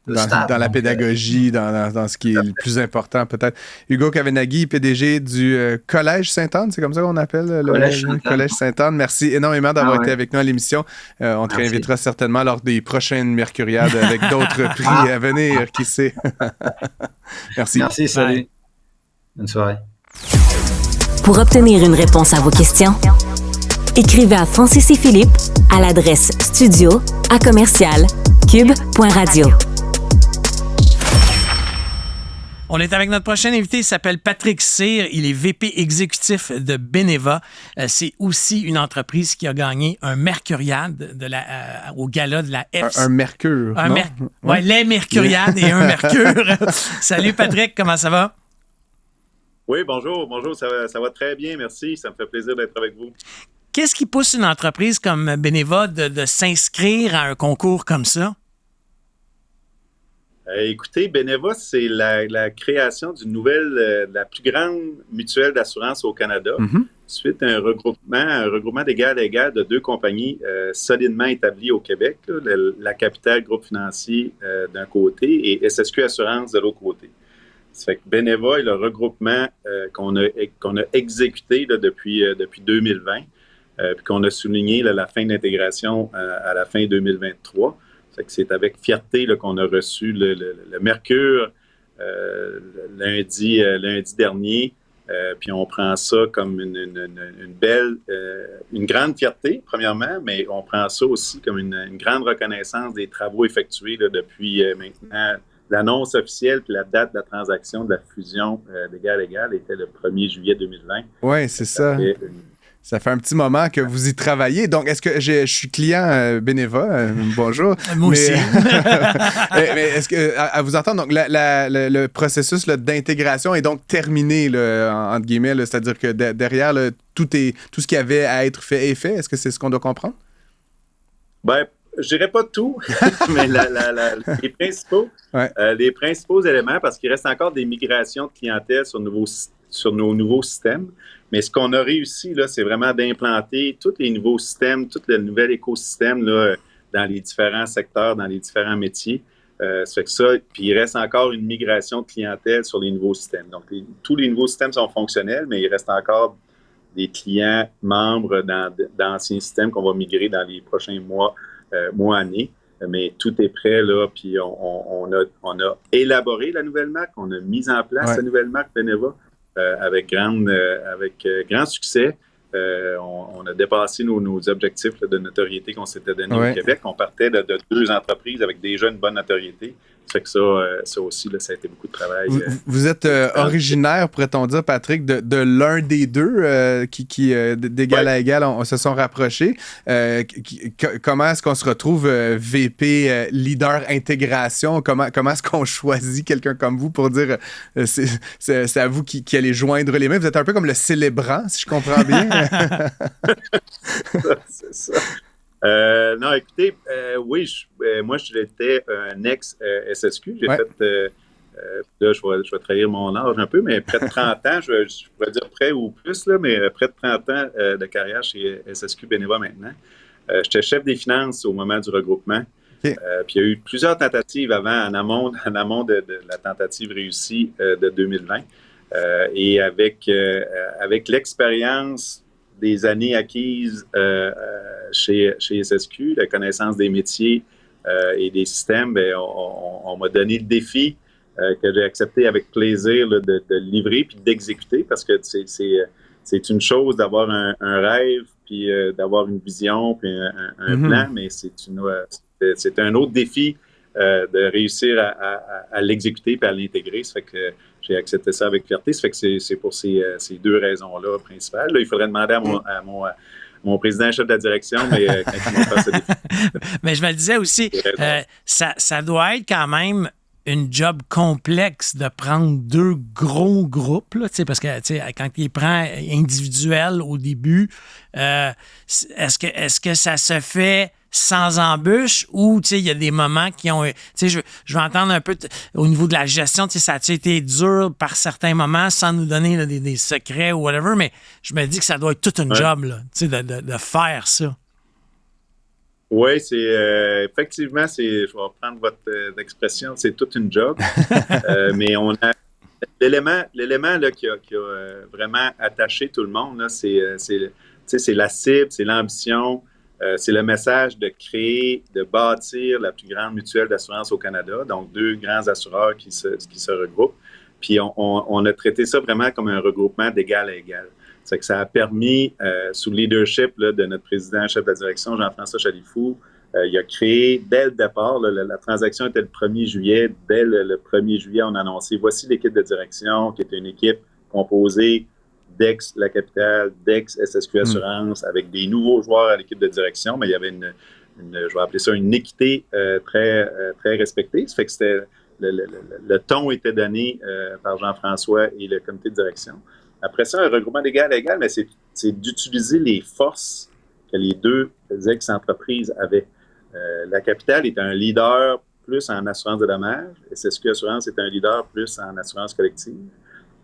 le staff. Dans la pédagogie, dans ce qui est le plus important peut-être. Hugo Kavenaghi, PDG du Collège Sainte-Anne, c'est comme ça qu'on appelle le Collège Sainte-Anne. Merci énormément d'avoir été avec nous à l'émission. On te réinvitera certainement lors des prochaines Mercuriades avec d'autres prix à venir, qui sait. Merci. Merci, salut. Bonne soirée. Pour obtenir une réponse à vos questions, écrivez à Francis et Philippe à l'adresse studio@cube.radio. On est avec notre prochain invité, il s'appelle Patrick Cyr, il est VP exécutif de Beneva. C'est aussi une entreprise qui a gagné un Mercuriade au gala de la FC. Un Mercure, Oui, les Mercuriades et un Mercure. Salut Patrick, comment ça va? Oui, bonjour, ça va très bien, merci, ça me fait plaisir d'être avec vous. Qu'est-ce qui pousse une entreprise comme Beneva de s'inscrire à un concours comme ça? Écoutez, Beneva, c'est la création d'une nouvelle, la plus grande mutuelle d'assurance au Canada, suite à un regroupement d'égal à égal de deux compagnies solidement établies au Québec, la Capital Groupe Financier d'un côté et SSQ Assurance de l'autre côté. Ça fait que Beneva est le regroupement qu'on a exécuté là, depuis 2020, puis qu'on a souligné là, la fin de l'intégration à la fin 2023. C'est avec fierté là, qu'on a reçu le Mercure lundi dernier. Puis on prend ça comme une belle, une grande fierté, premièrement, mais on prend ça aussi comme une grande reconnaissance des travaux effectués là, depuis maintenant. L'annonce officielle puis la date de la transaction de la fusion d'égal à égal était le 1er juillet 2020. Oui, c'est ça. Ça fait un petit moment que vous y travaillez. Donc, est-ce que je suis client Beneva? Bonjour. Moi aussi. Mais est-ce que, à vous entendre, donc, le processus là, d'intégration est donc terminé, là, entre guillemets, là, c'est-à-dire que derrière, là, tout ce qui avait à être fait est fait. Est-ce que c'est ce qu'on doit comprendre? Ben, je dirais pas tout, mais les principaux éléments, parce qu'il reste encore des migrations de clientèle sur nos nouveaux systèmes. Mais ce qu'on a réussi, là, c'est vraiment d'implanter tous les nouveaux systèmes, tout le nouvel écosystème là, dans les différents secteurs, dans les différents métiers. Ça fait que ça, puis il reste encore une migration de clientèle sur les nouveaux systèmes. Donc, tous les nouveaux systèmes sont fonctionnels, mais il reste encore des clients membres d'anciens systèmes qu'on va migrer dans les prochains mois, années. Mais tout est prêt, là, puis on a élaboré la nouvelle marque, on a mis en place la nouvelle marque Beneva. Avec grand succès. On a dépassé nos objectifs là, de notoriété qu'on s'était donné au Québec. On partait de deux entreprises avec déjà une bonne notoriété. Ça fait que ça aussi, là, ça a été beaucoup de travail. Vous êtes originaire, pourrait-on dire, Patrick, de l'un des deux qui d'égal à égal, se sont rapprochés. Comment est-ce qu'on se retrouve VP leader intégration? Comment est-ce qu'on choisit quelqu'un comme vous pour dire c'est à vous qui allez joindre les mains? Vous êtes un peu comme le célébrant, si je comprends bien. C'est ça. Non, écoutez, oui, moi, j'étais un ex-SSQ. J'ai fait, là, je vais trahir mon âge un peu, mais près de 30 ans, je pourrais dire près ou plus, là, mais près de 30 ans de carrière chez SSQ Beneva maintenant. J'étais chef des finances au moment du regroupement. Okay. Puis il y a eu plusieurs tentatives avant, en amont de la tentative réussie de 2020. Et avec l'expérience des années acquises chez SSQ, la connaissance des métiers et des systèmes, bien, on m'a donné le défi que j'ai accepté avec plaisir là, de livrer puis d'exécuter, parce que c'est une chose d'avoir un rêve puis d'avoir une vision puis un plan, mais c'est un autre défi de réussir à l'exécuter puis à l'intégrer. Ça fait que j'ai accepté ça avec fierté. Ça fait que c'est pour ces deux raisons-là principales. Là, il faudrait demander à mon président chef de la direction, mais quand il va faire ce défi. Mais je me le disais aussi, ça doit être quand même une job complexe de prendre deux gros groupes, là, parce que quand il prend individuel au début, est-ce que ça se fait sans embûche ou il y a des moments qui ont... Je vais entendre un peu au niveau de la gestion, ça a été dur par certains moments sans nous donner là, des secrets ou whatever, mais je me dis que ça doit être toute une job là, de faire ça. Oui, c'est effectivement, je vais reprendre votre expression, c'est toute une job, mais on a l'élément là, qui a vraiment attaché tout le monde, là, c'est la cible, c'est l'ambition. C'est le message de créer, de bâtir la plus grande mutuelle d'assurance au Canada, donc deux grands assureurs qui se regroupent. Puis on a traité ça vraiment comme un regroupement d'égal à égal. C'est que ça a permis, sous le leadership là, de notre président chef de la direction, Jean-François Chalifou, Il a créé, dès le départ, la transaction était le 1er juillet. Dès le 1er juillet, on a annoncé, voici l'équipe de direction, qui était une équipe composée d'ex La Capitale, d'ex SSQ Assurance, avec des nouveaux joueurs à l'équipe de direction, mais il y avait je vais appeler ça une équité très respectée. Ça fait que c'était le ton était donné par Jean-François et le comité de direction. Après ça, un regroupement d'égal à égal, mais c'est d'utiliser les forces que les deux ex-entreprises avaient. La Capitale est un leader plus en assurance de dommages, SSQ Assurance est un leader plus en assurance collective.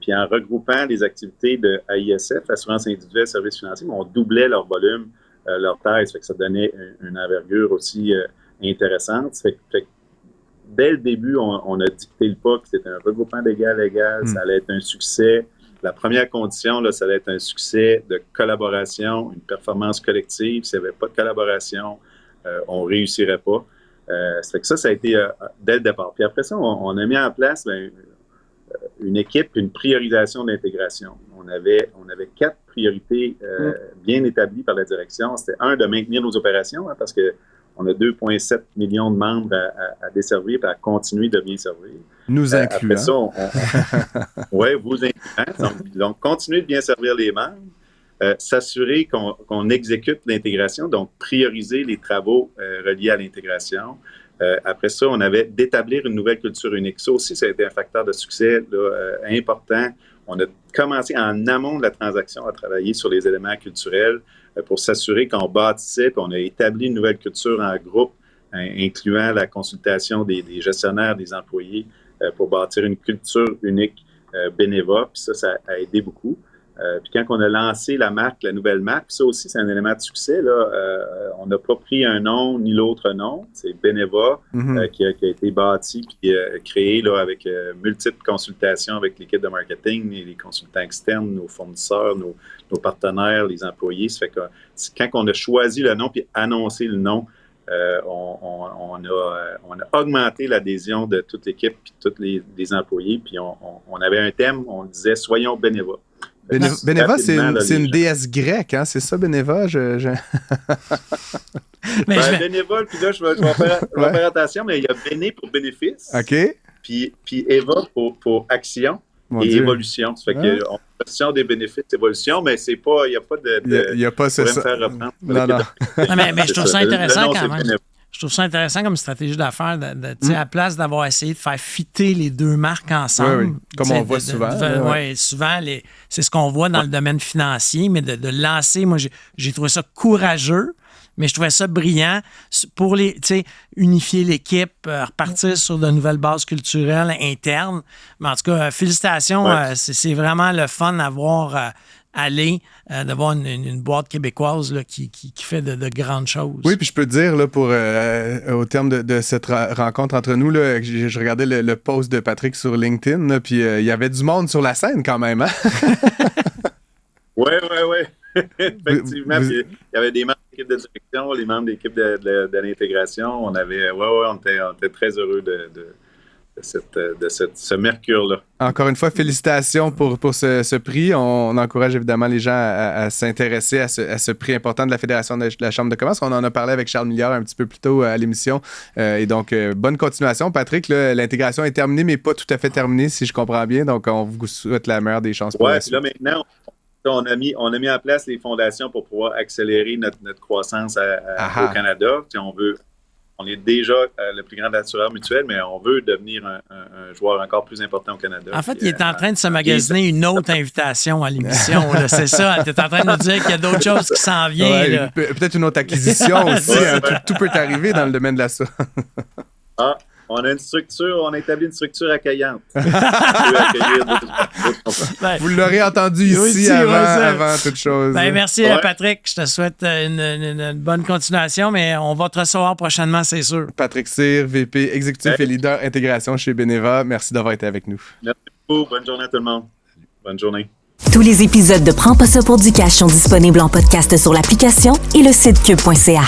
Puis en regroupant les activités de AISF, Assurance individuelle, services financiers, on doublait leur volume, leur taille, ça fait que ça donnait une envergure aussi intéressante. Ça fait que dès le début, on a dicté le pas que c'était un regroupement d'égal à égal, ça allait être un succès. La première condition, là, ça allait être un succès de collaboration, une performance collective. S'il n'y avait pas de collaboration, on ne réussirait pas. Ça fait que ça a été dès le départ. Puis après ça, on a mis en place une équipe, une priorisation d'intégration. On avait 4 priorités bien établies par la direction. C'était de maintenir nos opérations, parce qu'on a 2,7 millions de membres à desservir et à continuer de bien servir. Nous incluant. Après ça, oui, vous incluant. Donc, continuer de bien servir les membres, s'assurer qu'on exécute l'intégration, donc prioriser les travaux reliés à l'intégration. Après ça, on avait d'établir une nouvelle culture unique. Ça aussi, ça a été un facteur de succès important. On a commencé en amont de la transaction à travailler sur les éléments culturels pour s'assurer qu'on bâtissait, puis on a établi une nouvelle culture en groupe, incluant la consultation des gestionnaires, des employés, pour bâtir une culture unique Beneva. Puis ça a aidé beaucoup. Puis quand on a lancé la marque, la nouvelle marque, puis ça aussi, c'est un élément de succès. On n'a pas pris un nom ni l'autre nom. C'est Beneva qui a été bâti puis créé avec multiples consultations avec l'équipe de marketing, les consultants externes, nos fournisseurs, nos partenaires, les employés. Ça fait que quand on a choisi le nom puis annoncé le nom, on a augmenté l'adhésion de toute l'équipe puis tous les employés. Puis on avait un thème, on disait « Soyons Beneva ». Beneva, c'est une déesse grecque, hein? C'est ça, Beneva? Beneva, puis là, je vais faire attention, mais il y a Béné pour bénéfice. OK. Puis Eva pour action et évolution. Ça fait que on question des bénéfices, évolution, mais c'est pas, il n'y a pas de. Il n'y a pas ça. Faire reprendre. Non. Mais je trouve ça intéressant quand même. Je trouve ça intéressant comme stratégie d'affaires, à la place d'avoir essayé de faire fitter les deux marques ensemble. Oui. Comme on voit souvent. Oui, souvent, c'est ce qu'on voit dans le domaine financier, mais de lancer, moi, j'ai trouvé ça courageux, mais je trouvais ça brillant pour unifier l'équipe, repartir sur de nouvelles bases culturelles internes. Mais en tout cas, félicitations, c'est vraiment le fun à voir aller, d'avoir une boîte québécoise là, qui fait de grandes choses. Oui, puis je peux te dire, là, au terme de cette rencontre entre nous, là, je regardais le post de Patrick sur LinkedIn, là, puis il y avait du monde sur la scène quand même, hein? Oui. Effectivement, il y avait des membres de l'équipe de direction, les membres de l'équipe de l'intégration. On était très heureux de ce mercure-là. Encore une fois, félicitations pour ce prix. On encourage évidemment les gens à s'intéresser à ce prix important de la Fédération de la Chambre de commerce. On en a parlé avec Charles Milliard un petit peu plus tôt à l'émission. Et donc, bonne continuation. Patrick, là, l'intégration est terminée, mais pas tout à fait terminée, si je comprends bien. Donc, on vous souhaite la meilleure des chances pour la suite. Là, maintenant, on a mis en place les fondations pour pouvoir accélérer notre croissance au Canada. On est déjà le plus grand assureur mutuel, mais on veut devenir un joueur encore plus important au Canada. En fait, il est en train de se magasiner une autre invitation à l'émission. C'est ça. Tu es en train de nous dire qu'il y a d'autres choses qui s'en viennent. Peut-être une autre acquisition aussi. Tout peut arriver dans le domaine de l'assurance. On a établi une structure accueillante. Vous l'aurez entendu ici avant toute chose. Merci Patrick, je te souhaite une bonne continuation, mais on va te recevoir prochainement, c'est sûr. Patrick Cyr, VP exécutif et leader intégration chez Beneva. Merci d'avoir été avec nous. Merci beaucoup. Bonne journée à tout le monde. Bonne journée. Tous les épisodes de Prends pas ça pour du cash sont disponibles en podcast sur l'application et le site cube.ca.